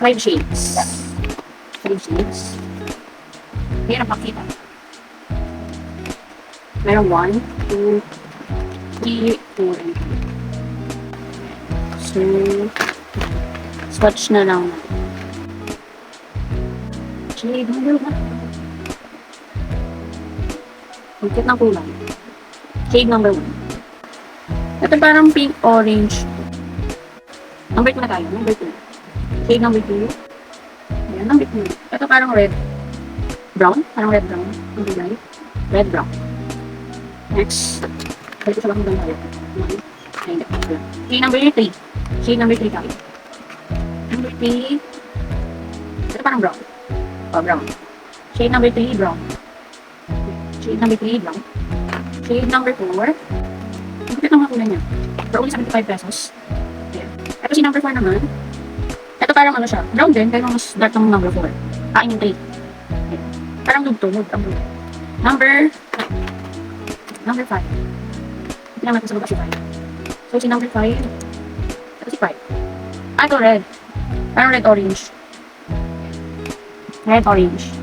5 shades. 5 shades. Hirap makita. Meron 1, 2, 3, 4, and 5. So, swatch na lang. Shade number 1. Ang cute ng kulay. Shade number 1. Ito parang pink orange. Number 2 na tayo. Number 2. Shade number 2. Ayan, number 2. Ito parang red. Brown. Parang red brown. Ang kulay. Red brown. Next. Balik ko sa bakang tayo. Ay, hindi. Shade number 3. Shade number 3 tayo. Number 3. Ito parang brown. Oh, brown. Shade number 3, brown. Shade number 3, brown. Shade number 4. Ang kapit ng mga kulay niya. For only 75 pesos. Ayan. Ito si number 4 naman. Ito parang ano siya. Brown din, pero mas dark ng number 4. Kain yung 3. Ayan. Parang nude. Ang blue. Number 5. Hindi naman ito sa baba si 5. So si number 5. Ito si 5. Ito red. Parang red-orange. Red-orange.